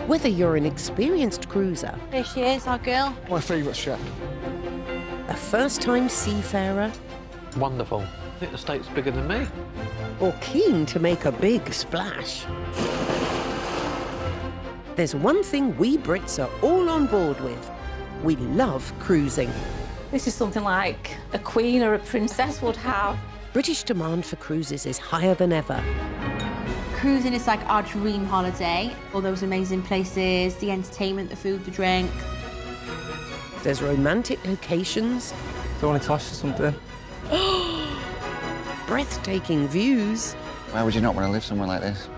Whether you're an experienced cruiser, There she is, our girl. My favourite chef. a first-time seafarer, Wonderful. I think the state's bigger than me. or keen to make a big splash, there's one thing we Brits are all on board with. We love cruising. This is something like a queen or a princess would have. British demand for cruises is higher than ever. Cruising is like our dream holiday. All those amazing places, the entertainment, the food, the drink. There's romantic locations, Don't want to touch something. breathtaking views, Why would you not want to live somewhere like this?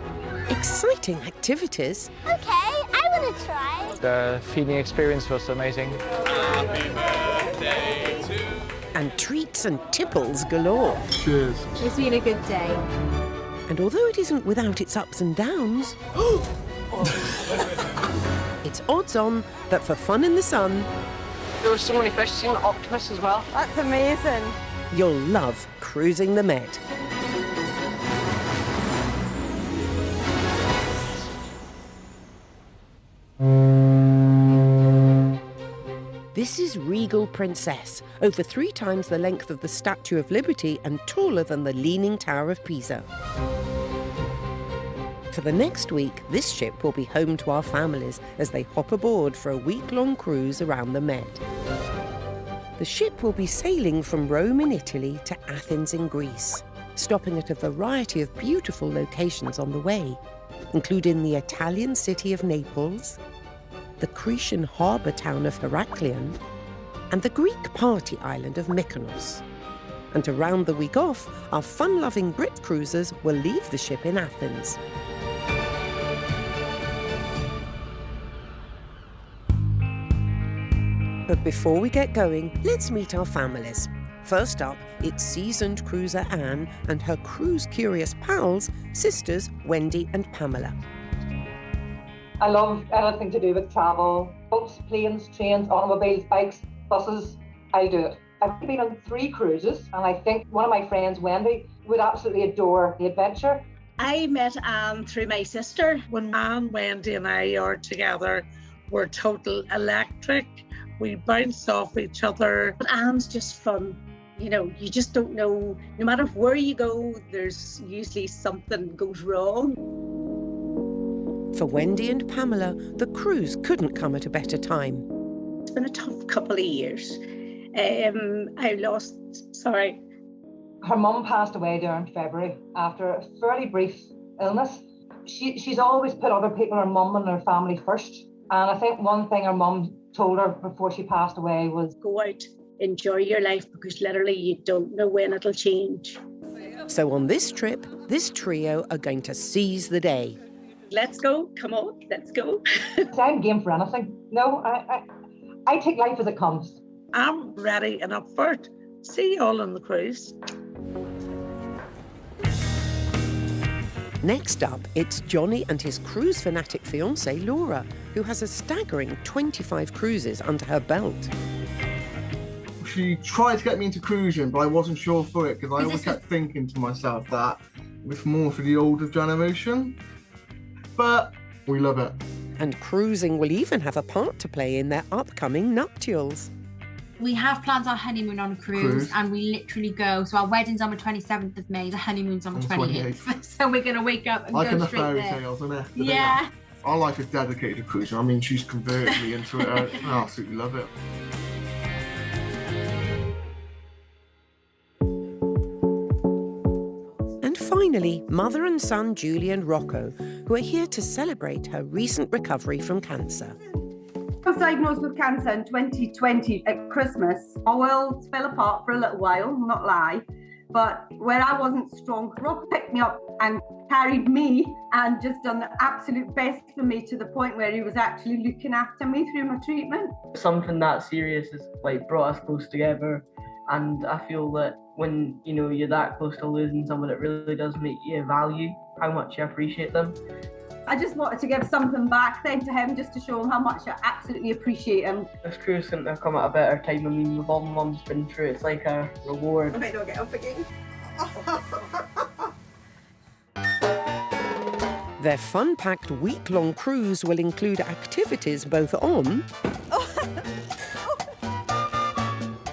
exciting activities, Okay, I want to try. The feeding experience was amazing. and treats and tipples galore. Cheers. It's been a good day. And although it isn't without its ups and downs, it's odds on that for fun in the sun, There were so many fish, seen an octopus as well. That's amazing. you'll love cruising the Med. This is Regal Princess, over 3 times the length of the Statue of Liberty and taller than the Leaning Tower of Pisa. For the next week, this ship will be home to our families as they hop aboard for a week-long cruise around the Med. The ship will be sailing from Rome in Italy to Athens in Greece, stopping at a variety of beautiful locations on the way, including the Italian city of Naples, the Cretan harbour town of Heraklion, and the Greek party island of Mykonos. And to round the week off, our fun-loving Brit cruisers will leave the ship in Athens. But before we get going, let's meet our families. First up, it's seasoned cruiser Anne and her cruise-curious pals, sisters Wendy and Pamela. I love anything to do with travel. Boats, planes, trains, automobiles, bikes, buses. I do it. I've been on 3 cruises, and I think one of my friends, Wendy, would absolutely adore the adventure. I met Anne through my sister. When Anne, Wendy and I are together, we're total electric. We bounce off each other. But Anne's just fun. You know, you just don't know, no matter where you go, there's usually something goes wrong. For Wendy and Pamela, the cruise couldn't come at a better time. It's been a tough couple of years. Her mum passed away there in February after a fairly brief illness. She's always put other people, her mum and her family first. And I think one thing her mum told her before she passed away was, go out, enjoy your life, because literally you don't know when it'll change. So on this trip, this trio are going to seize the day. Let's go, come on, let's go. I'm game for anything. No, I take life as it comes. I'm ready and up for it. See you all on the cruise. Next up, it's Johnny and his cruise fanatic fiancée, Laura, who has a staggering 25 cruises under her belt. She tried to get me into cruising, but I wasn't sure for it because I always kept thinking to myself that it was more for the older generation. But we love it. And cruising will even have a part to play in their upcoming nuptials. We have planned our honeymoon on a cruise. And we literally go. So our wedding's on the 27th of May, the honeymoon's on the 28th. So we're going to wake up and like go in the straight fairy there. tales, isn't it? Yeah. Our life is dedicated to cruising. I mean, she's converted me into it. I absolutely love it. And finally, mother and son Julie and Rocco, who are here to celebrate her recent recovery from cancer. I was diagnosed with cancer in 2020 at Christmas. Our worlds fell apart for a little while, not lie. But where I wasn't strong, Rob picked me up and carried me and just done the absolute best for me to the point where he was actually looking after me through my treatment. Something that serious has brought us close together, and I feel that when you're that close to losing someone, it really does make you value how much you appreciate them. I just wanted to give something back then to him, just to show him how much I absolutely appreciate him. This cruise couldn't have come at a better time. I mean, with all Mum's been through, it's like a reward. I might not get up again. Their fun-packed week-long cruise will include activities both on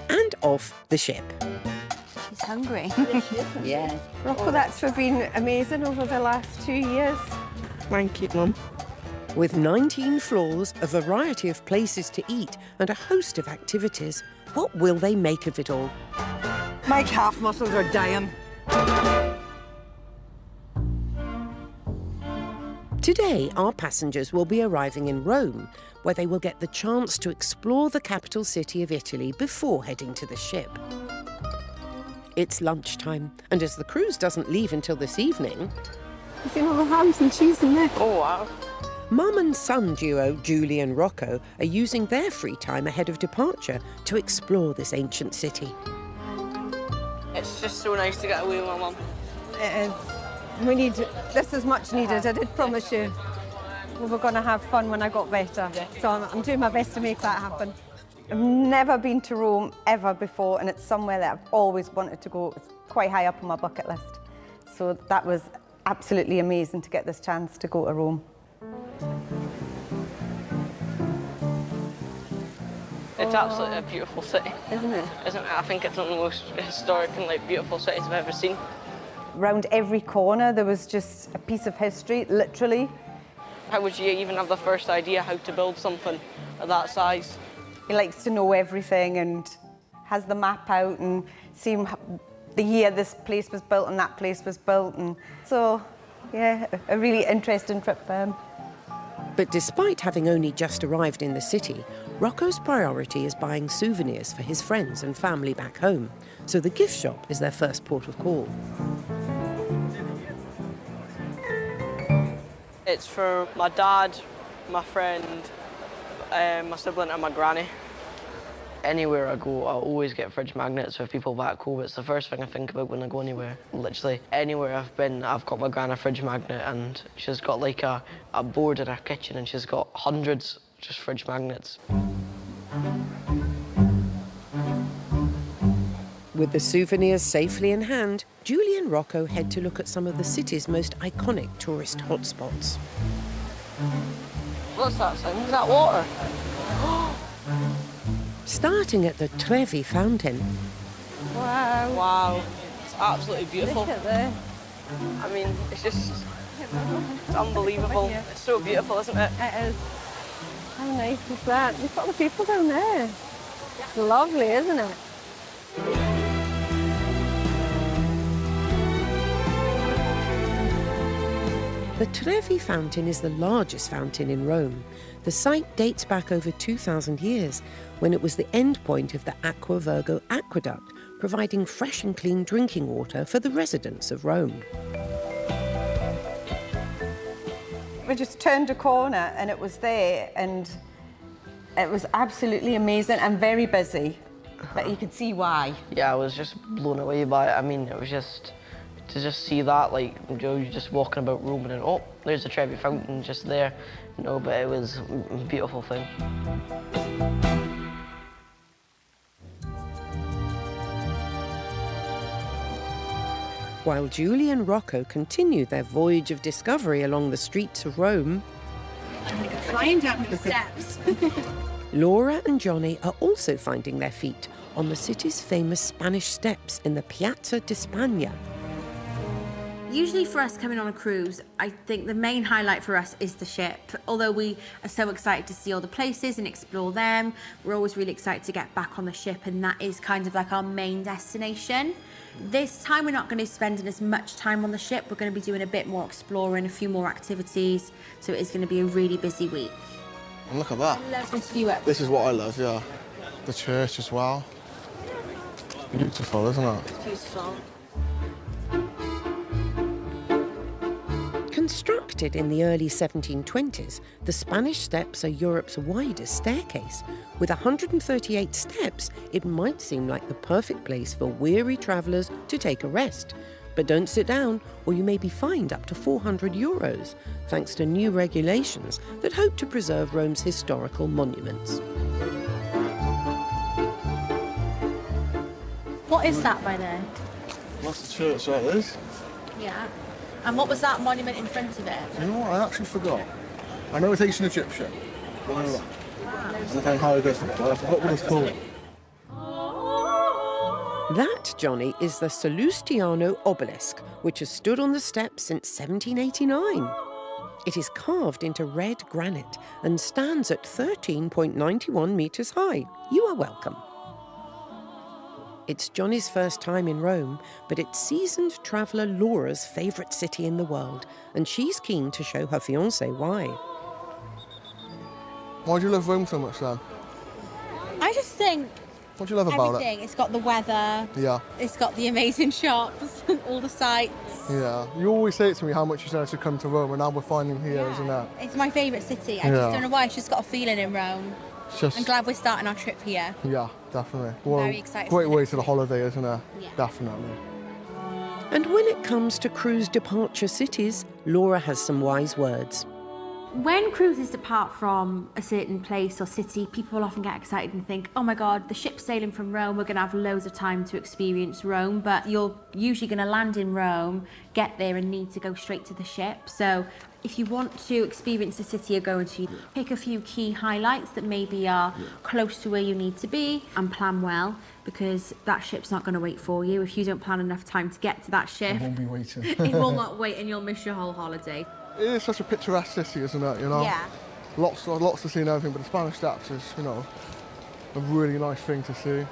and off the ship. She's hungry. Yeah. Rocco, that's been amazing over the last 2 years. Thank you, Mum. With 19 floors, a variety of places to eat and a host of activities, what will they make of it all? My calf muscles are dying. Today, our passengers will be arriving in Rome, where they will get the chance to explore the capital city of Italy before heading to the ship. It's lunchtime, and as the cruise doesn't leave until this evening... You seen all the hams and cheese in there? Oh, wow. Mum and son duo Julie and Rocco are using their free time ahead of departure to explore this ancient city. It's just so nice to get away with my mum. It is. This is much needed, I did promise you. We were going to have fun when I got better, so I'm doing my best to make that happen. I've never been to Rome ever before, and it's somewhere that I've always wanted to go. It's quite high up on my bucket list. So that was absolutely amazing to get this chance to go to Rome. It's absolutely a beautiful city. Isn't it? Isn't it? I think it's one of the most historic and beautiful cities I've ever seen. Around every corner there was just a piece of history, literally. How would you even have the first idea how to build something of that size? He likes to know everything and has the map out and seeing the year this place was built and that place was built. And so, yeah, a really interesting trip for him. But despite having only just arrived in the city, Rocco's priority is buying souvenirs for his friends and family back home. So the gift shop is their first port of call. It's for my dad, my friend, my sibling and my granny. Anywhere I go, I always get fridge magnets for people back home. It's the first thing I think about when I go anywhere. Literally, anywhere I've been, I've got my gran a fridge magnet, and she's got like a board in her kitchen, and she's got hundreds just fridge magnets. With the souvenirs safely in hand, Julie and Rocco head to look at some of the city's most iconic tourist hotspots. What's that thing? Is that water? Starting at the Trevi fountain. Wow. Wow. It's absolutely beautiful. Look at this. I mean, it's just it's unbelievable. It's so beautiful, isn't it? It is. How nice is that? Look at all the people down there. It's lovely, isn't it? The Trevi fountain is the largest fountain in Rome. The site dates back over 2,000 years, when it was the end point of the Aqua Virgo aqueduct, providing fresh and clean drinking water for the residents of Rome. We just turned a corner and it was there, and it was absolutely amazing and very busy, but you could see why. Yeah, I was just blown away by it. I mean, it was just to just see that, like, you're just walking about Rome and then, oh, there's the Trevi fountain just there. No, but it was a beautiful thing. While Julie and Rocco continue their voyage of discovery along the streets of Rome, I'm going to go flying down the steps. Laura and Johnny are also finding their feet on the city's famous Spanish steps in the Piazza di Spagna. Usually for us coming on a cruise, I think the main highlight for us is the ship. Although we are so excited to see all the places and explore them, we're always really excited to get back on the ship, and that is kind of like our main destination. This time we're not going to be spending as much time on the ship. We're going to be doing a bit more exploring, a few more activities, so it is going to be a really busy week. And look at that. I love this view up. This is what I love, yeah. The church as well. Beautiful, isn't it? Beautiful. Constructed in the early 1720s, the Spanish Steps are Europe's widest staircase. With 138 steps, it might seem like the perfect place for weary travellers to take a rest. But don't sit down, or you may be fined up to €400, thanks to new regulations that hope to preserve Rome's historical monuments. What is that by there? That's the church, that is. Yeah. And what was that monument in front of it? You know what? I actually forgot. I know it's ancient Egyptian. I don't know how it goes, but I forgot what it's called. That, Johnny, is the Salustiano obelisk, which has stood on the steps since 1789. It is carved into red granite and stands at 13.91 metres high. You are welcome. It's Johnny's first time in Rome, but it's seasoned traveller Laura's favourite city in the world, and she's keen to show her fiancé why. Why do you love Rome so much, then? I just think What do you love about everything. It's got the weather. Yeah. It's got the amazing shops, all the sights. Yeah. You always say it to me how much you said to come to Rome, and now we're finally here, isn't it? It's my favourite city. I just don't know why. It's just got a feeling in Rome. I'm glad we're starting our trip here. Yeah, definitely. Well, very excited. Great way to the holiday, isn't it? Yeah. Definitely. And when it comes to cruise departure cities, Laura has some wise words. When cruises depart from a certain place or city, people often get excited and think, oh my God, the ship's sailing from Rome, we're going to have loads of time to experience Rome, but you're usually going to land in Rome, get there and need to go straight to the ship. So if you want to experience the city you're going to, pick a few key highlights that maybe are close to where you need to be and plan well, because that ship's not going to wait for you. If you don't plan enough time to get to that ship, I won't be waiting. it will not wait and you'll miss your whole holiday. It is such a picturesque city, isn't it? You know. Yeah. Lots to see and everything, but the Spanish Steps is, you know, a really nice thing to see.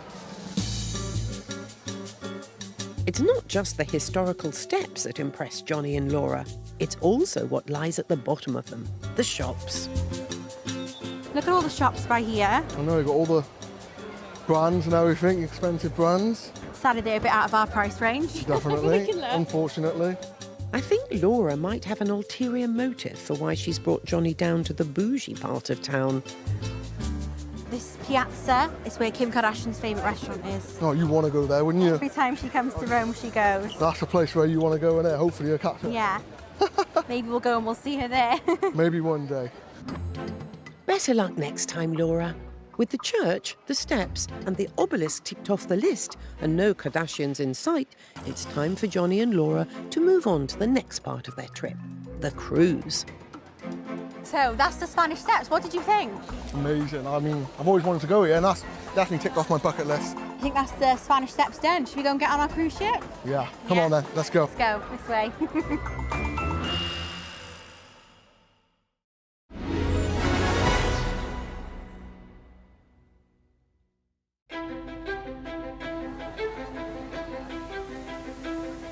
It's not just the historical steps that impress Johnny and Laura. It's also what lies at the bottom of them, the shops. Look at all the shops by here. I know, you've got all the brands and everything, expensive brands. Sadly, they're a bit out of our price range. Definitely, unfortunately. I think Laura might have an ulterior motive for why she's brought Johnny down to the bougie part of town. This piazza is where Kim Kardashian's favourite restaurant is. Oh, you want to go there, wouldn't you? Every time she comes to Rome, she goes. That's the place where you want to go in there. Hopefully you'll catch her. Yeah. Maybe we'll go and we'll see her there. Maybe one day. Better luck next time, Laura. With the church, the steps and the obelisk ticked off the list and no Kardashians in sight, it's time for Johnny and Laura to move on to the next part of their trip, the cruise. So that's the Spanish Steps. What did you think? Amazing. I mean, I've always wanted to go here and that's definitely ticked off my bucket list. I think that's the Spanish Steps done. Should we go and get on our cruise ship? Yeah. Come on then, let's go. Let's go, this way.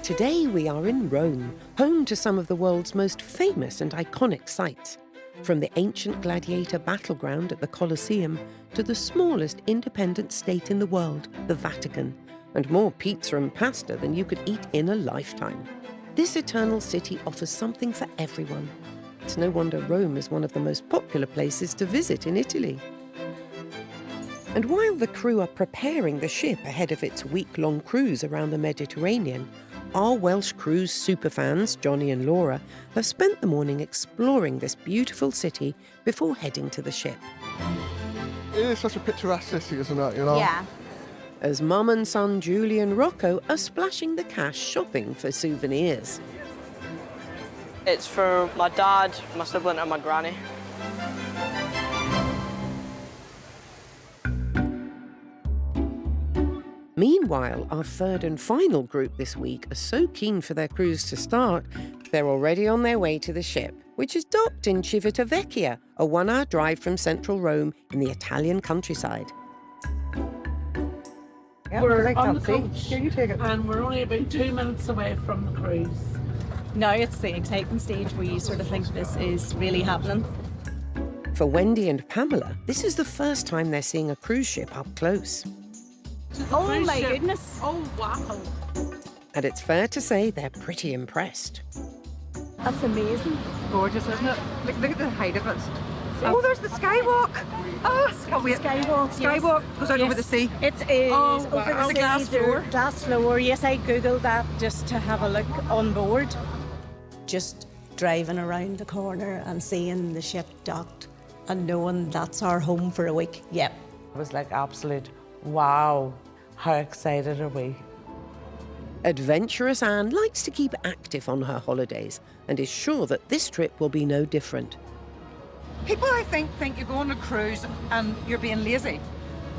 Today we are in Rome, home to some of the world's most famous and iconic sites. From the ancient gladiator battleground at the Colosseum to the smallest independent state in the world, the Vatican, and more pizza and pasta than you could eat in a lifetime. This eternal city offers something for everyone. It's no wonder Rome is one of the most popular places to visit in Italy. And while the crew are preparing the ship ahead of its week-long cruise around the Mediterranean, our Welsh cruise superfans, Johnny and Laura, have spent the morning exploring this beautiful city before heading to the ship. It is such a picturesque city, isn't it, you know? Yeah. As Mum and son Julie and Rocco are splashing the cash shopping for souvenirs. It's for my dad, my sibling and my granny. Meanwhile, our third and final group this week are so keen for their cruise to start, they're already on their way to the ship, which is docked in Civitavecchia, a 1-hour drive from central Rome in the Italian countryside. We're on the coach, and we're only about 2 minutes away from the cruise. Now it's the exciting stage where you sort of think this is really happening. For Wendy and Pamela, this is the first time they're seeing a cruise ship up close. Oh my goodness. Oh wow. And it's fair to say they're pretty impressed. That's amazing. Gorgeous, isn't it? Look at the height of it. Oh, there's the skywalk. Oh, can't wait. Skywalk goes out over the sea. It is over the sea, glass floor. Glass floor. Yes, I googled that just to have a look on board. Just driving around the corner and seeing the ship docked and knowing that's our home for a week. Yep. It was like absolute wow. How excited are we? Adventurous Anne likes to keep active on her holidays and is sure that this trip will be no different. People, I think you go on a cruise and you're being lazy.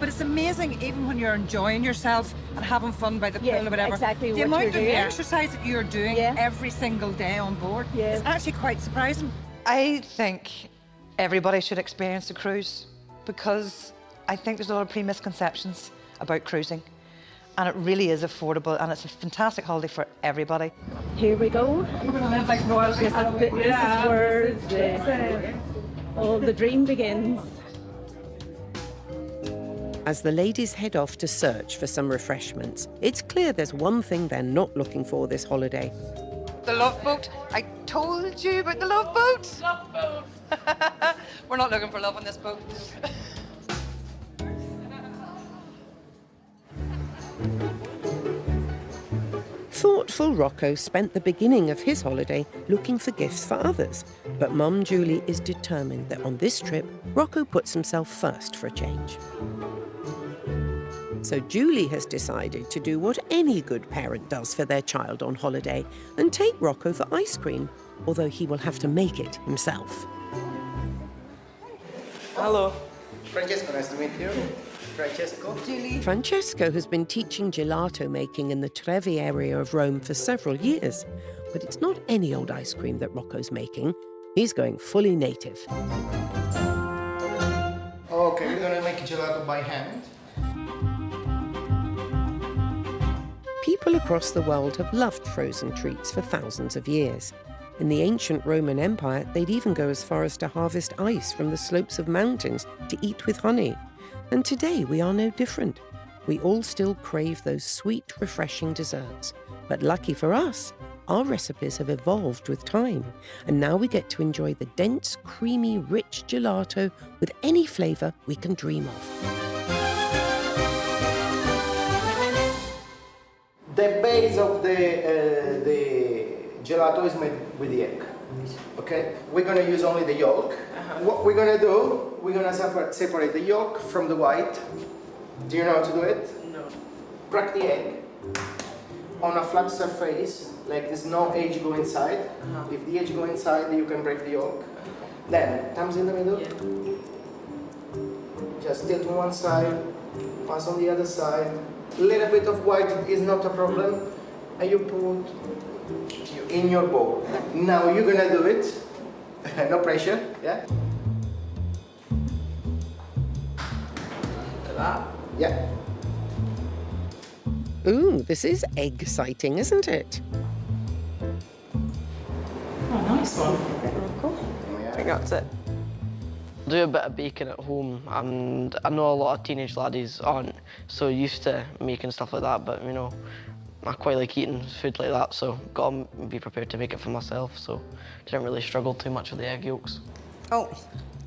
But it's amazing, even when you're enjoying yourself and having fun by the pool or whatever, exactly the what amount you're of doing. exercise that you're doing every single day on board is actually quite surprising. I think everybody should experience a cruise because I think there's a lot of pre-misconceptions about cruising. And it really is affordable and it's a fantastic holiday for everybody. Here we go. We're going to live like royalty. This is where all the dream begins. As the ladies head off to search for some refreshments, it's clear there's one thing they're not looking for this holiday. The Love Boat. I told you about the Love Boat. Love Boat. We're not looking for love on this boat. Thoughtful Rocco spent the beginning of his holiday looking for gifts for others, but Mum Julie is determined that on this trip, Rocco puts himself first for a change. So Julie has decided to do what any good parent does for their child on holiday and take Rocco for ice cream, although he will have to make it himself. Hello. Francesco, nice to meet you. Francesco. Julie. Francesco has been teaching gelato making in the Trevi area of Rome for several years, but it's not any old ice cream that Rocco's making. He's going fully native. Okay, we're gonna make gelato by hand. People across the world have loved frozen treats for thousands of years. In the ancient Roman Empire, they'd even go as far as to harvest ice from the slopes of mountains to eat with honey. And today we are no different. We all still crave those sweet, refreshing desserts. But lucky for us, our recipes have evolved with time. And now we get to enjoy the dense, creamy, rich gelato with any flavour we can dream of. The base of the gelato is made with the egg. Okay, we're gonna use only the yolk. What we're gonna do, we're gonna separate the yolk from the white. Do you know how to do it? No. Crack the egg on a flat surface, like there's no edge go inside. If the edge go inside, you can break the yolk. Then, thumbs in the middle. Just tilt to one side, pass on the other side. A little bit of white is not a problem. And you put in your bowl. Now you're gonna do it. No pressure, yeah? Yeah. Ooh, this is egg-citing, isn't it? Oh, nice one. I think that's it. Do a bit of baking at home, and I know a lot of teenage laddies aren't so used to making stuff like that, but you know, I quite like eating food like that, so gotta be prepared to make it for myself, so didn't really struggle too much with the egg yolks. Oh,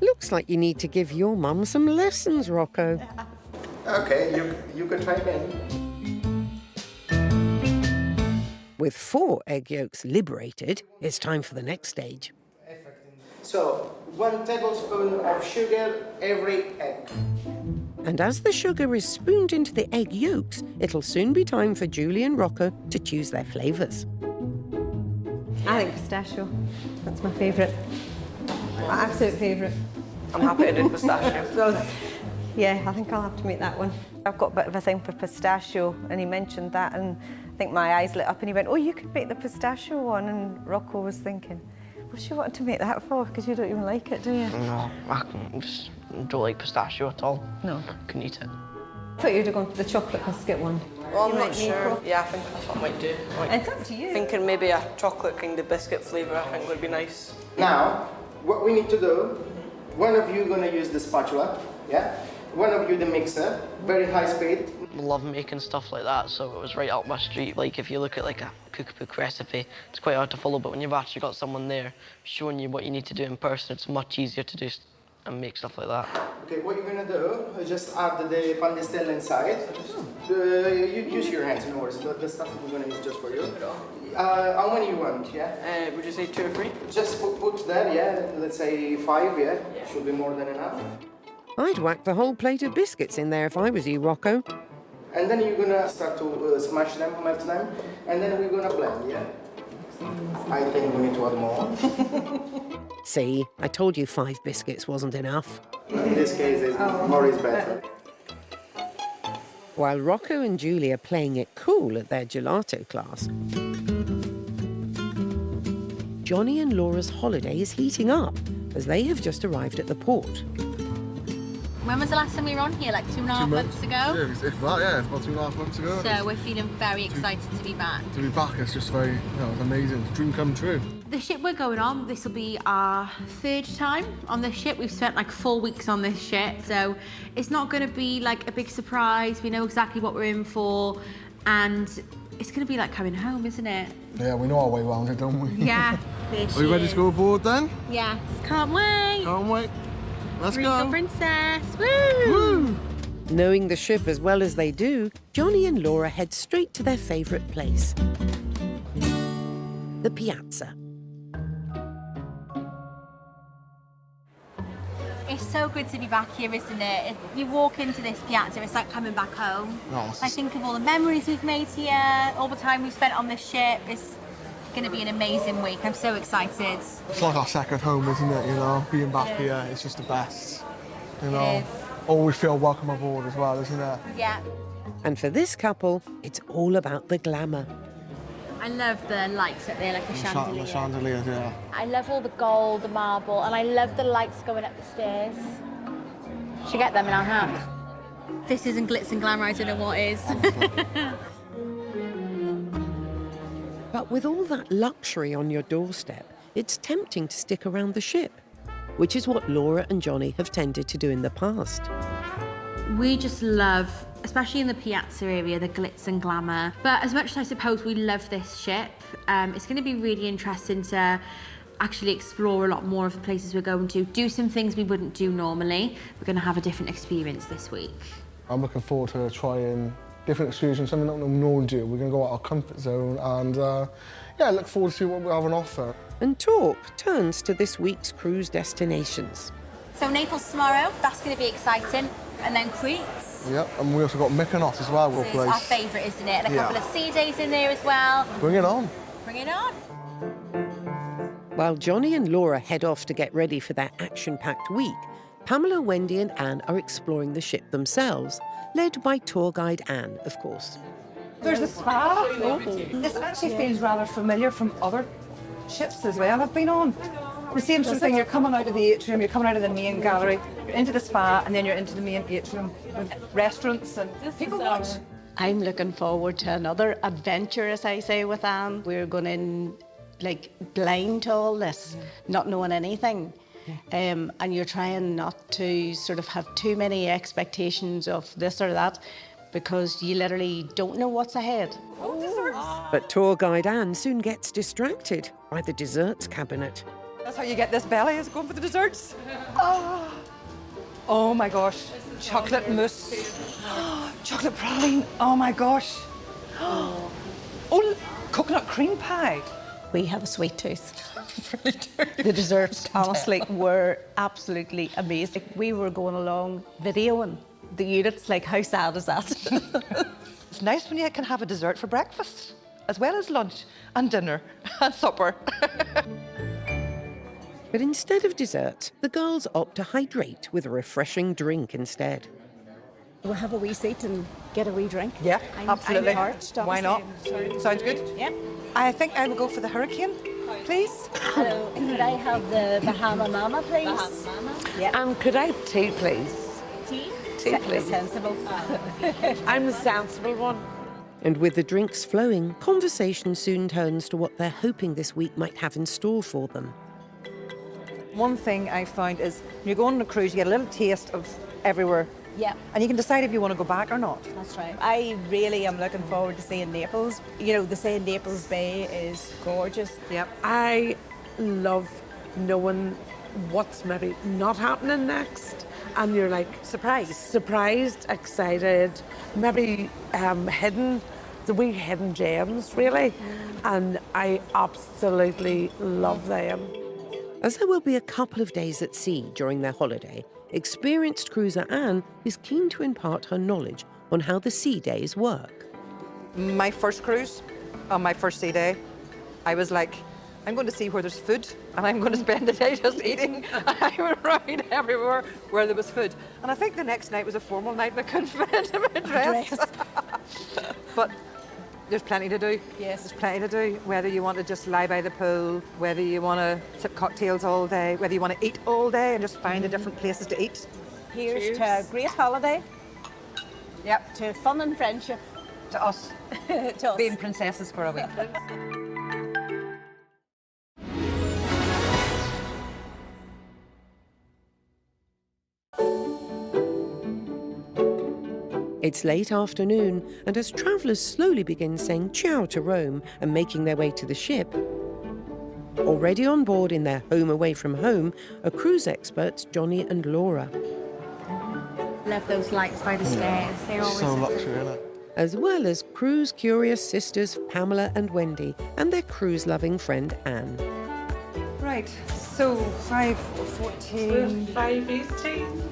looks like you need to give your mum some lessons, Rocco. Okay, you can try again. With 4 egg yolks liberated, it's time for the next stage. So, 1 tablespoon of sugar every egg. And as the sugar is spooned into the egg yolks, it'll soon be time for Julie and Rocco to choose their flavours. I think pistachio. That's my favourite. My absolute favourite. I'm happy I did pistachio. So, yeah, I think I'll have to make that one. I've got a bit of a thing for pistachio, and he mentioned that, and I think my eyes lit up, and he went, "Oh, you could make the pistachio one," and Rocco was thinking, what's she wanting to make that for? Because you don't even like it, do you? No, I just don't like pistachio at all. No. Couldn't eat it. I thought you'd have gone for the chocolate biscuit one. Well, I'm You not might sure. make Yeah, I think that's what I might do. It's up to you. Thinking maybe a chocolate kind of biscuit flavour I think would be nice. Now, what we need to do, one of you gonna use the spatula, yeah? One of you the mixer, very high speed. I love making stuff like that, so it was right up my street. Like if you look at like a cookbook recipe, it's quite hard to follow, but when you've actually got someone there showing you what you need to do in person, it's much easier to do and make stuff like that. Okay, what you're gonna do is just add the pan di stelle inside. You use your hands, no worries. The stuff that we're gonna use just for you. How many you want, yeah? Would you say 2 or 3? Just put there, yeah. Let's say 5, yeah? Should be more than enough. I'd whack the whole plate of biscuits in there if I was you, Rocco. And then you're gonna start to smash them, melt them. And then we're gonna blend, yeah? I think we need to add more. See, I told you 5 biscuits wasn't enough. In this case, more is better. While Rocco and Julie are playing it cool at their gelato class, Johnny and Laura's holiday is heating up as they have just arrived at the port. When was the last time we were on here? Like 2.5 months ago? Yeah, it's about 2.5 months ago. So we're feeling very excited to be back. To be back, it's just very, it's amazing. Dream come true. The ship we're going on, this will be our 3rd time on this ship. We've spent like 4 weeks on this ship, so it's not going to be like a big surprise. We know exactly what we're in for, and it's going to be like coming home, isn't it? Yeah, we know our way around it, don't we? Yeah. Are you ready to go aboard then? Yes. Can't wait. Can't wait. Let's Regal go. Princess. Woo! Woo! Knowing the ship as well as they do, Johnny and Laura head straight to their favourite place, the piazza. It's so good to be back here, isn't it? You walk into this piazza, it's like coming back home. Oh, I think of all the memories we've made here, all the time we've spent on this ship. It's going to be an amazing week. I'm so excited. It's like our second home, isn't it? Being back here, it's just the best. It is. Always feel welcome aboard as well, isn't it? Yeah. And for this couple, it's all about the glamour. I love the lights up there, like the chandelier. The chandeliers, yeah. I love all the gold, the marble, and I love the lights going up the stairs. Should get them in our hand. This isn't glitz and glamour, I don't know what is. But with all that luxury on your doorstep, it's tempting to stick around the ship, which is what Laura and Johnny have tended to do in the past. We just love, especially in the piazza area, the glitz and glamour. But as much as I suppose we love this ship, it's going to be really interesting to actually explore a lot more of the places we're going to, do some things we wouldn't do normally. We're going to have a different experience this week. I'm looking forward to trying different excursions, something that we normally do. We're going to go out our comfort zone and, yeah, look forward to see what we have on offer. And talk turns to this week's cruise destinations. So Naples tomorrow, that's going to be exciting. And then Crete. Yep, and we also got Mykonos as well. This is our favourite, isn't it? And a couple of sea days in there as well. Bring it on. Bring it on. While Johnny and Laura head off to get ready for their action-packed week, Pamela, Wendy and Anne are exploring the ship themselves, led by tour guide Anne, of course. There's a spa. Oh. This actually feels rather familiar from other ships as well I've been on. The same sort of thing, you're coming out of the atrium, you're coming out of the main gallery, you're into the spa and then you're into the main atrium with restaurants and people watch. I'm looking forward to another adventure, as I say, with Anne. We're going in like blind to all this, not knowing anything. And you're trying not to sort of have too many expectations of this or that because you literally don't know what's ahead. Oh, desserts! But tour guide Anne soon gets distracted by the desserts cabinet. That's how you get this belly, is going for the desserts. Oh my gosh, chocolate mousse, chocolate praline, oh my gosh. Oh, coconut cream pie. We have a sweet tooth. The desserts, honestly, were absolutely amazing. We were going along videoing the units, like how sad is that? It's nice when you can have a dessert for breakfast, as well as lunch and dinner and supper. But instead of dessert, the girls opt to hydrate with a refreshing drink instead. We'll have a wee seat and get a wee drink. Yeah, absolutely. I'm parched, why not? Sounds good. Yep. I think I will go for the hurricane, please. Hello, could I have the Bahama Mama, please? Bahama Mama? Yeah. Could I have tea, please? Tea? Tea, please. Sensible. I'm the sensible one. And with the drinks flowing, conversation soon turns to what they're hoping this week might have in store for them. One thing I found is when you go on a cruise, you get a little taste of everywhere. Yeah. And you can decide if you want to go back or not. That's right. I really am looking forward to seeing Naples. You know, they say Naples Bay is gorgeous. Yep. I love knowing what's maybe not happening next. And you're like surprised, excited, maybe hidden, the wee hidden gems, really. And I absolutely love them. As there will be a couple of days at sea during their holiday, experienced cruiser Anne is keen to impart her knowledge on how the sea days work. My first cruise, on my first sea day. I was like, I'm going to see where there's food, and I'm going to spend the day just eating. And I went around everywhere where there was food. And I think the next night was a formal night, and I couldn't fit into my dress. But there's plenty to do. Yes. There's plenty to do. Whether you want to just lie by the pool, whether you want to sip cocktails all day, whether you want to eat all day and just find the different places to eat. Here's to a great holiday. Yep. To fun and friendship. To us. To us. Being princesses for a week. It's late afternoon, and as travellers slowly begin saying ciao to Rome and making their way to the ship, already on board in their home away from home are cruise experts Johnny and Laura. Love those lights by the stairs. They're always So luxury, isn't it? As well as cruise-curious sisters Pamela and Wendy and their cruise-loving friend Anne. Right, so 5:14. 5:18.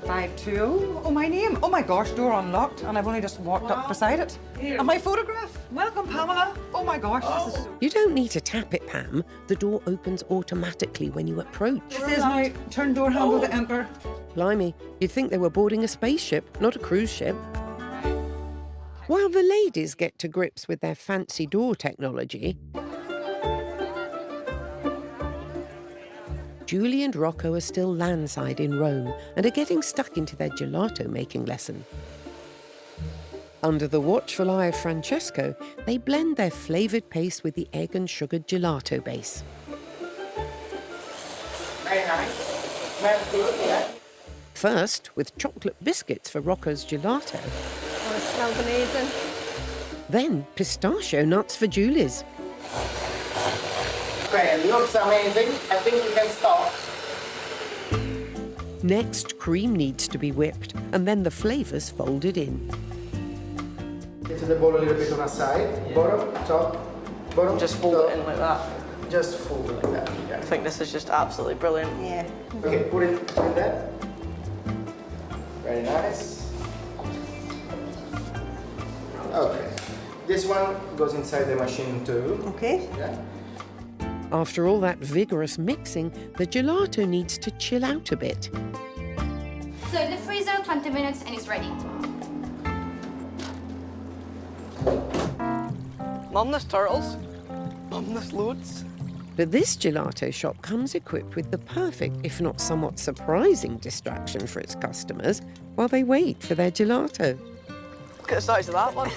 520. Oh, my name. Oh my gosh, door unlocked, and I've only just walked up beside it. Here. And my photograph. Welcome, Pamela. Oh my gosh, this is so... You don't need to tap it, Pam. The door opens automatically when you approach. This is now turn door handle to enter. Blimey, you'd think they were boarding a spaceship, not a cruise ship. While the ladies get to grips with their fancy door technology, Julie and Rocco are still landside in Rome and are getting stuck into their gelato making lesson. Under the watchful eye of Francesco, they blend their flavoured paste with the egg and sugared gelato base. Very nice. Smells good, yeah. First, with chocolate biscuits for Rocco's gelato. Oh, it smells amazing. Then, pistachio nuts for Julie's. Okay, it looks amazing. I think we can stop. Next, cream needs to be whipped and then the flavours folded in. Get to the bowl a little bit on a side. Yeah. Bottom, top, bottom. Just fold it in like that. Just fold it like that. Yeah. I think this is just absolutely brilliant. Yeah. Okay, put in that. Very nice. Okay. This one goes inside the machine too. Okay. Yeah. After all that vigorous mixing, the gelato needs to chill out a bit. So in the freezer, 20 minutes and it's ready. Mum, there's turtles. Mum, there's loads. But this gelato shop comes equipped with the perfect, if not somewhat surprising, distraction for its customers while they wait for their gelato. Look at the size of that one.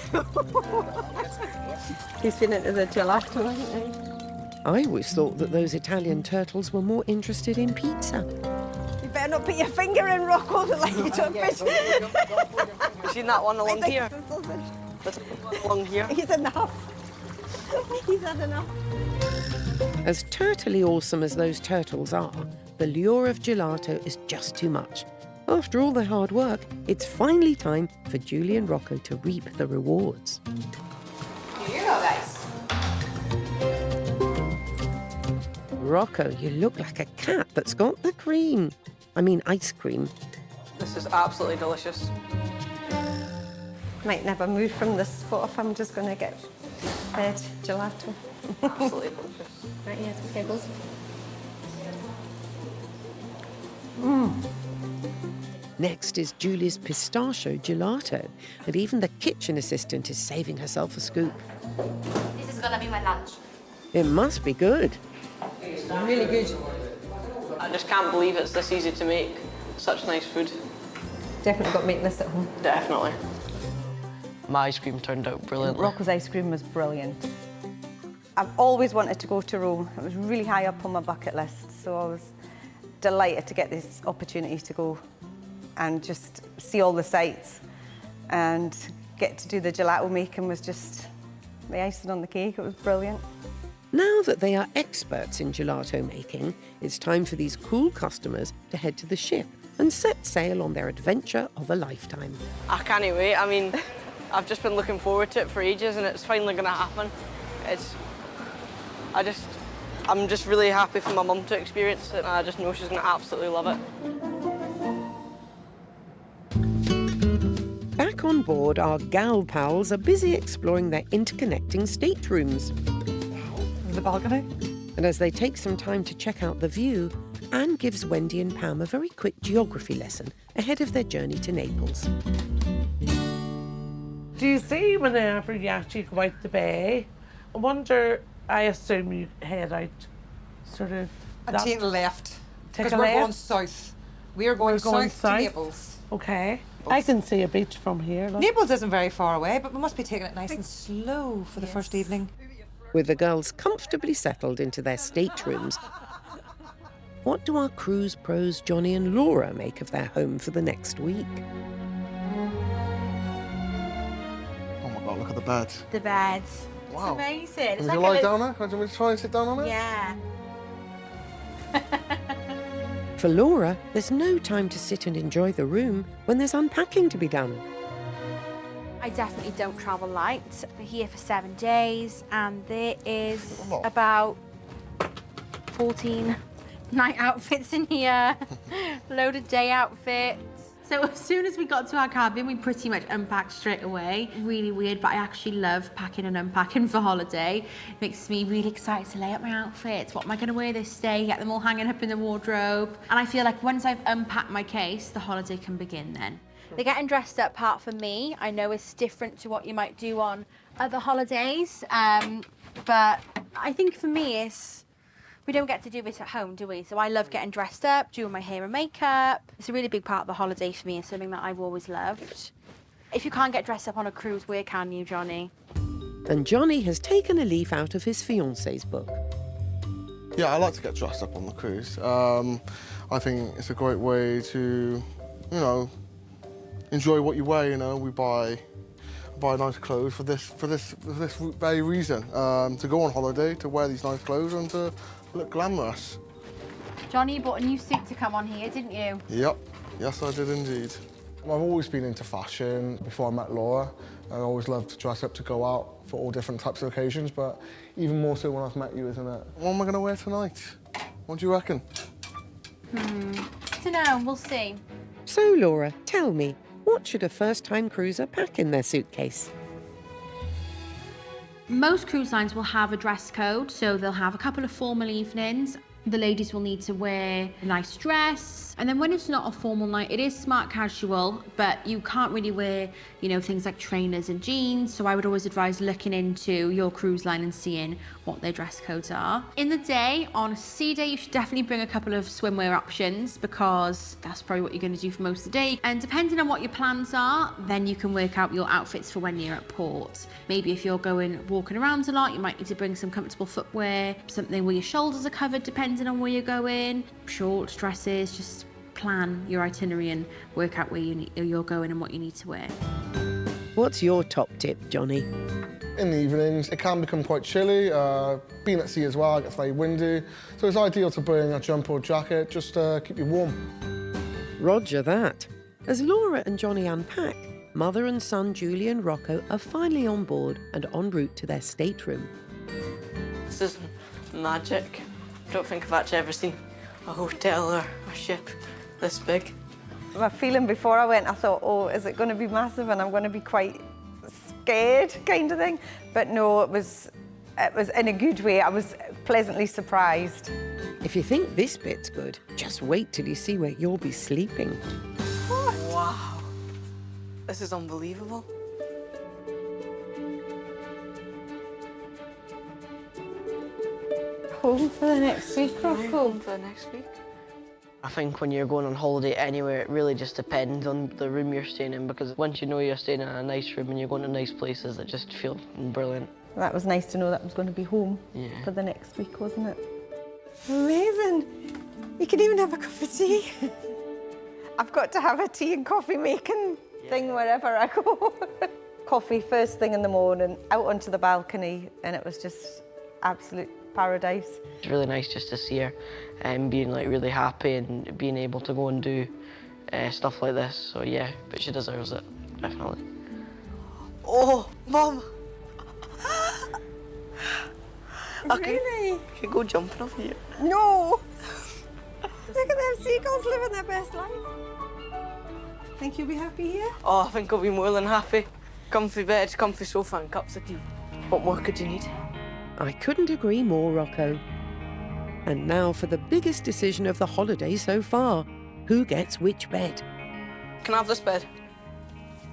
He's been into the gelato, hasn't he? I always thought that those Italian turtles were more interested in pizza. You better not put your finger in, Rocco, like you took fish. You seen that one along here? This one along here. He's enough. He's had enough. As turtly awesome as those turtles are, the lure of gelato is just too much. After all the hard work, it's finally time for Julie and Rocco to reap the rewards. Here you go, guys. Rocco, you look like a cat that's got the cream. I mean, ice cream. This is absolutely delicious. Might never move from this spot if I'm just going to get fed gelato. Absolutely delicious. Right, yeah, some kegels. Next is Julie's pistachio gelato, and even the kitchen assistant is saving herself a scoop. This is gonna be my lunch. It must be good. Really good. I just can't believe it's this easy to make. Such nice food. Definitely got to make this at home. Definitely. My ice cream turned out brilliantly. Rocco's ice cream was brilliant. I've always wanted to go to Rome. It was really high up on my bucket list, so I was delighted to get this opportunity to go and just see all the sights and get to do the gelato making was just the icing on the cake. It was brilliant. Now that they are experts in gelato making, it's time for these cool customers to head to the ship and set sail on their adventure of a lifetime. I can't wait. I mean, I've just been looking forward to it for ages and it's finally going to happen. I'm just really happy for my mum to experience it and I just know she's going to absolutely love it. Back Back on board, our gal pals are busy exploring their interconnecting staterooms. The balcony. And as they take some time to check out the view, Anne gives Wendy and Pam a very quick geography lesson ahead of their journey to Naples. Do you see whenever you actually go out the bay? I assume you head out sort of... And take a left. Take Because a we're left? going south. We're going south to Naples. Okay. I can see a beach from here. Look. Naples isn't very far away, but we must be taking it nice and slow for the first evening. With the girls comfortably settled into their staterooms, what do our cruise pros Johnny and Laura make of their home for the next week? Oh my God, look at the bed. The bed. Wow. It's amazing. It's Would you lie down there? Can you try and sit down on it? Yeah. For Laura, there's no time to sit and enjoy the room when there's unpacking to be done. I definitely don't travel light. We're here for 7 days and there is about 14 night outfits in here, load of day outfits. So as soon as we got to our cabin, we pretty much unpacked straight away. Really weird, but I actually love packing and unpacking for holiday. It makes me really excited to lay out my outfits. What am I gonna wear this day? Get them all hanging up in the wardrobe. And I feel like once I've unpacked my case, the holiday can begin then. The getting dressed up part for me, I know is different to what you might do on other holidays. But I think for me, we don't get to do this at home, do we? So I love getting dressed up, doing my hair and makeup. It's a really big part of the holiday for me. It's something that I've always loved. If you can't get dressed up on a cruise, where can you, Johnny? And Johnny has taken a leaf out of his fiancée's book. Yeah, I like to get dressed up on the cruise. I think it's a great way to, enjoy what you wear. We buy nice clothes for this very reason. To go on holiday, to wear these nice clothes and to look glamorous. Johnny, you bought a new suit to come on here, didn't you? Yep, yes I did indeed. I've always been into fashion before I met Laura. I always loved to dress up to go out for all different types of occasions, but even more so when I've met you, isn't it? What am I going to wear tonight? What do you reckon? Don't know, we'll see. So Laura, tell me, what should a first-time cruiser pack in their suitcase? Most cruise lines will have a dress code, so they'll have a couple of formal evenings. The ladies will need to wear a nice dress. And then when it's not a formal night, it is smart casual, but you can't really wear, things like trainers and jeans. So I would always advise looking into your cruise line and seeing what their dress codes are. In the day, on a sea day, you should definitely bring a couple of swimwear options because that's probably what you're going to do for most of the day. And depending on what your plans are, then you can work out your outfits for when you're at port. Maybe if you're walking around a lot, you might need to bring some comfortable footwear, something where your shoulders are covered depending on where you're going, shorts, dresses, just plan your itinerary and work out where you're going and what you need to wear. What's your top tip, Johnny? In the evenings, it can become quite chilly. Being at sea as well, it gets very windy. So it's ideal to bring a jumper or jacket just to keep you warm. Roger that. As Laura and Johnny unpack, mother and son Julie and Rocco are finally on board and en route to their stateroom. This is magic. I don't think I've actually ever seen a hotel or a ship this big. My feeling before I went, I thought, oh, is it going to be massive and I'm going to be quite scared kind of thing. But no, it was in a good way. I was pleasantly surprised. If you think this bit's good, just wait till you see where you'll be sleeping. What? Wow. This is unbelievable. Home for the next week, Rocco? Home for the next week. I think when you're going on holiday anywhere, it really just depends on the room you're staying in, because once you know you're staying in a nice room and you're going to nice places, it just feels brilliant. That was nice to know that was going to be home for the next week, wasn't it? Amazing. You can even have a cup of tea. I've got to have a tea and coffee making thing wherever I go. Coffee first thing in the morning, out onto the balcony, and it was just absolute paradise. It's really nice just to see her and being really happy and being able to go and do stuff like this. So yeah, but she deserves it, definitely. Oh, Mum! Really? I can go jumping off here. No! Look at them seagulls living their best life. Think you'll be happy here? Oh, I think I'll be more than happy. Comfy bed, comfy sofa and cups of tea. What more could you need? I couldn't agree more, Rocco. And now for the biggest decision of the holiday so far. Who gets which bed? Can I have this bed?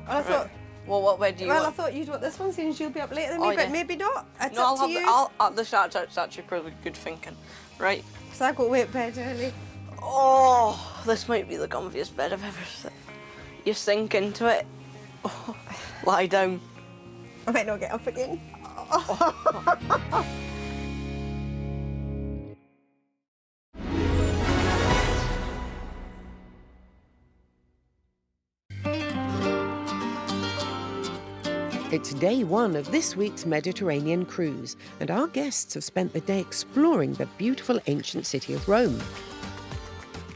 Well, I thought... Well, what bed do you Well, want? I thought you'd want this one since you'll be up later than Oh, me, but yeah. maybe not. It's No, up to you. this actually probably good thinking. Right. Because I got away at bed early. Oh, this might be the comfiest bed I've ever seen. You sink into it. Oh, lie down. I might not get up again. It's day one of this week's Mediterranean cruise, and our guests have spent the day exploring the beautiful ancient city of Rome.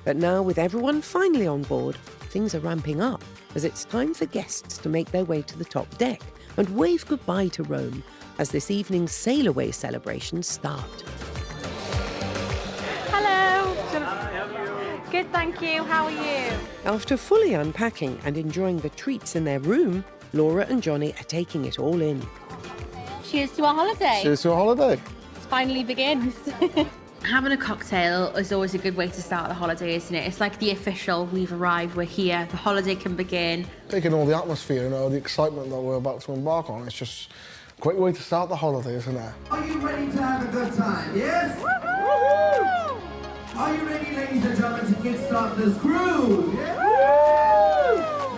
But now, with everyone finally on board, things are ramping up as it's time for guests to make their way to the top deck and wave goodbye to Rome as this evening's Sailaway celebrations start. Hello. Good, thank you. How are you? After fully unpacking and enjoying the treats in their room, Laura and Johnny are taking it all in. Cheers to our holiday. Cheers to a holiday. It finally begins. Having a cocktail is always a good way to start the holiday, isn't it? It's like the official, we've arrived, we're here, the holiday can begin. Taking all the atmosphere and all the excitement that we're about to embark on, it's just a great way to start the holiday, isn't it? Are you ready to have a good time, yes? Woo-hoo! Are you ready, ladies and gentlemen, to kickstart this cruise? Yeah?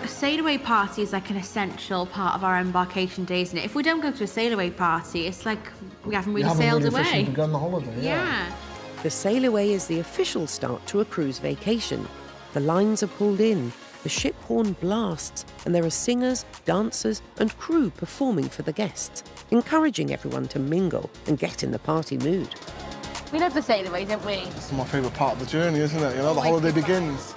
A Sailaway party is like an essential part of our embarkation day, isn't it? If we don't go to a Sailaway party, it's like we haven't really sailed away. Officially begun the holiday, Yeah. The Sailaway is the official start to a cruise vacation. The lines are pulled in, the ship horn blasts, and there are singers, dancers, and crew performing for the guests, encouraging everyone to mingle and get in the party mood. We love the Sailaway, don't we? It's my favourite part of the journey, isn't it? You know, the holiday begins.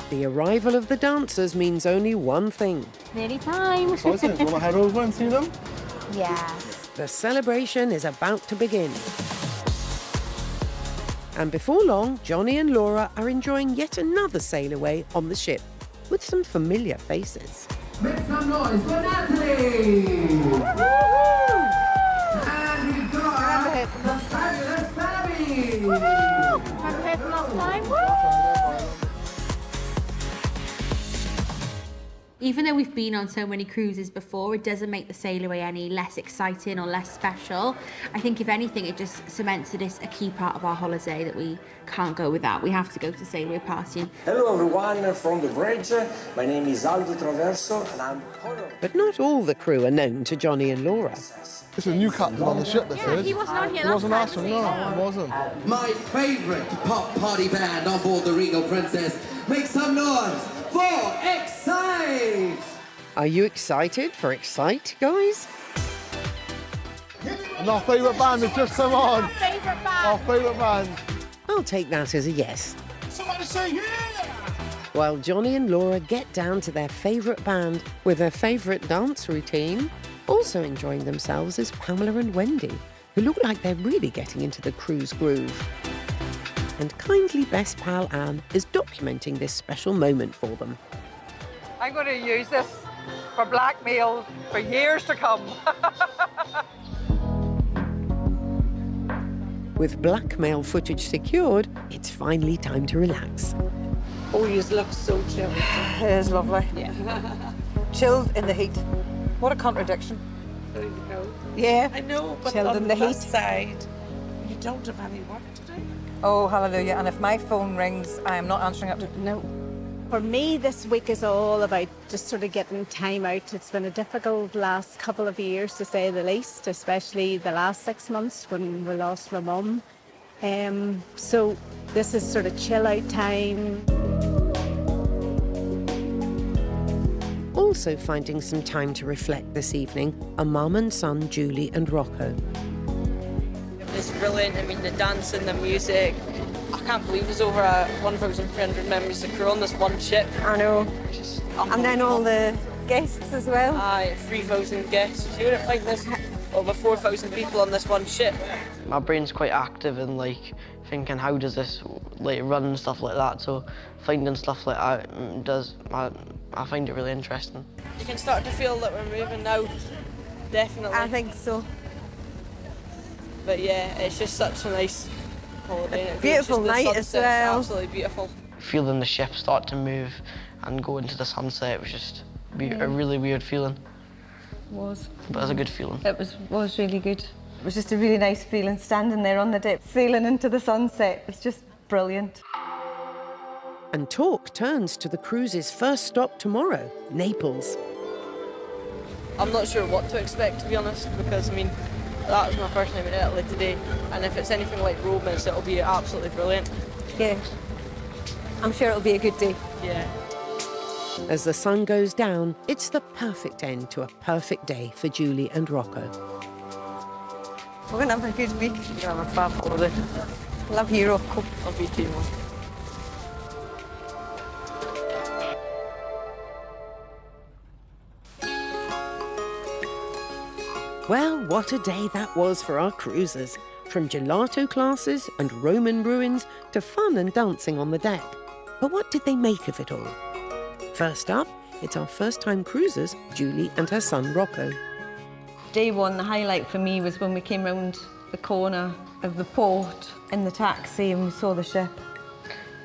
The arrival of the dancers means only one thing. Nearly time. Exciting. Do you want to head over and see them? Yeah. The celebration is about to begin. And before long, Johnny and Laura are enjoying yet another sail-away on the ship with some familiar faces. Make some noise for Natalie! And we've got the fabulous Babby! Haven't heard from last time. Even though we've been on so many cruises before, it doesn't make the Sailaway any less exciting or less special. I think, if anything, it just cements that it's a key part of our holiday that we can't go without. We have to go to Sailaway partying. Hello everyone from the bridge. My name is Aldo Traverso and I'm... But not all the crew are known to Johnny and Laura. It's a new captain on the ship, this is. He wasn't on here He wasn't last time, awesome, no, it wasn't. My favourite pop party band on board the Regal Princess. Make some noise for Excite! Are you excited for Excite, guys? And our favourite band has just come on. Our favourite band. Our favourite band. I'll take that as a yes. Somebody say yeah! While Johnny and Laura get down to their favourite band with their favourite dance routine, also enjoying themselves is Pamela and Wendy, who look like they're really getting into the cruise groove. And kindly best pal Anne is documenting this special moment for them. I'm going to use this for blackmail for years to come. With blackmail footage secured, it's finally time to relax. Oh, you look so chilled. It is lovely. Yeah. Chilled in the heat. What a contradiction. There you go. Yeah. I know, but Chilled on in the the plus heat. side, you don't have any work to do. Oh, hallelujah. And if my phone rings, I am not answering it. No. For me, this week is all about just sort of getting time out. It's been a difficult last couple of years, to say the least, especially the last 6 months when we lost my mum. So this is sort of chill out time. Also finding some time to reflect this evening are mum and son Julie and Rocco. It's brilliant. I mean, the dancing, the music. I can't believe there's over 1,300 members of crew on this one ship. I know. And then all the guests as well. Aye, 3,000 guests. You wouldn't think there's over 4,000 people on this one ship. My brain's quite active and like thinking, how does this like run and stuff like that. So finding stuff like that does I find it really interesting. You can start to feel that we're moving now, definitely. I think so. But yeah, it's just such a nice holiday. Beautiful night as well. Absolutely beautiful. Feeling the ship start to move and go into the sunset was just a really weird feeling. It was. But it was a good feeling. It was really good. It was just a really nice feeling standing there on the deck, sailing into the sunset. It's just brilliant. And talk turns to the cruise's first stop tomorrow, Naples. I'm not sure what to expect, to be honest, because I mean, that was my first time in Italy today, and if it's anything like Romans, it'll be absolutely brilliant. Yeah, I'm sure it'll be a good day. Yeah. As the sun goes down, it's the perfect end to a perfect day for Julie and Rocco. We're going to have a good week. We're going to have a fab holiday. Love you, Rocco. Love you too, Mum. Well, what a day that was for our cruisers. From gelato classes and Roman ruins to fun and dancing on the deck. But what did they make of it all? First up, it's our first-time cruisers, Julie and her son Rocco. Day one, the highlight for me was when we came round the corner of the port in the taxi and we saw the ship.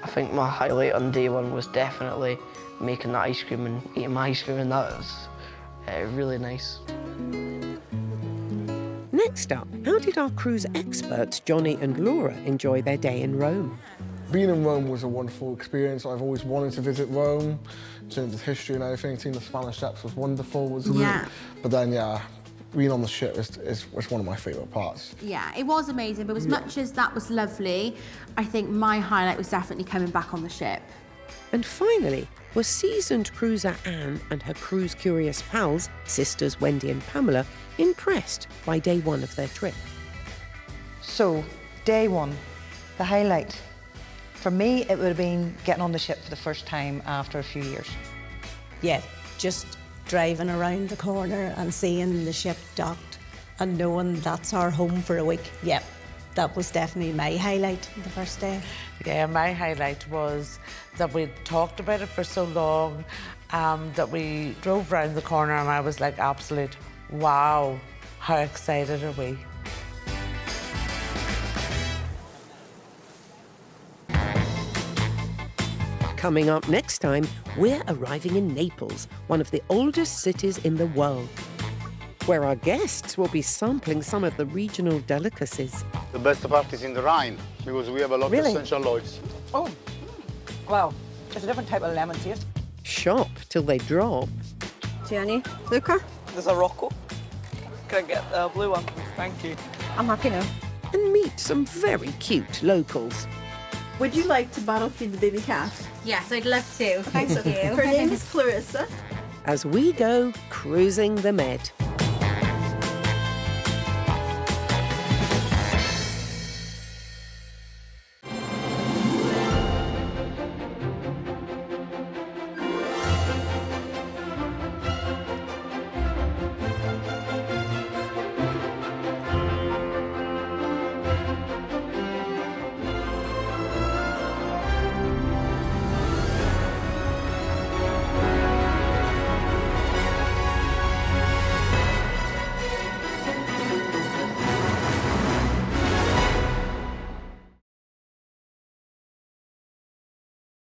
I think my highlight on day one was definitely making that ice cream and eating my ice cream, and that was really nice. Next up, how did our cruise experts, Johnny and Laura, enjoy their day in Rome? Being in Rome was a wonderful experience. I've always wanted to visit Rome in terms of history and everything. Seeing the Spanish Steps was wonderful. But then, yeah, being on the ship is one of my favourite parts. Yeah, it was amazing, but as much as that was lovely, I think my highlight was definitely coming back on the ship. And finally, was seasoned cruiser Anne and her cruise-curious pals, sisters Wendy and Pamela, impressed by day one of their trip? So, day one, the highlight. For me, it would have been getting on the ship for the first time after a few years. Yeah, just driving around the corner and seeing the ship docked and knowing that's our home for a week. Yep, that was definitely my highlight the first day. Yeah, my highlight was that we'd talked about it for so long, that we drove around the corner and I was like, absolute, wow, how excited are we? Coming up next time, we're arriving in Naples, one of the oldest cities in the world, where our guests will be sampling some of the regional delicacies. The best part is in the Rhine, because we have a lot of essential oils. Oh, well, there's a different type of lemon here. Shop till they drop. Gianni, Luca? There's a Rocco. Can I get the blue one? Thank you. I'm happy now. And meet some very cute locals. Would you like to bottle feed the baby cat? Yes, I'd love to. Thank you. Her name is Clarissa. As we go cruising the Med.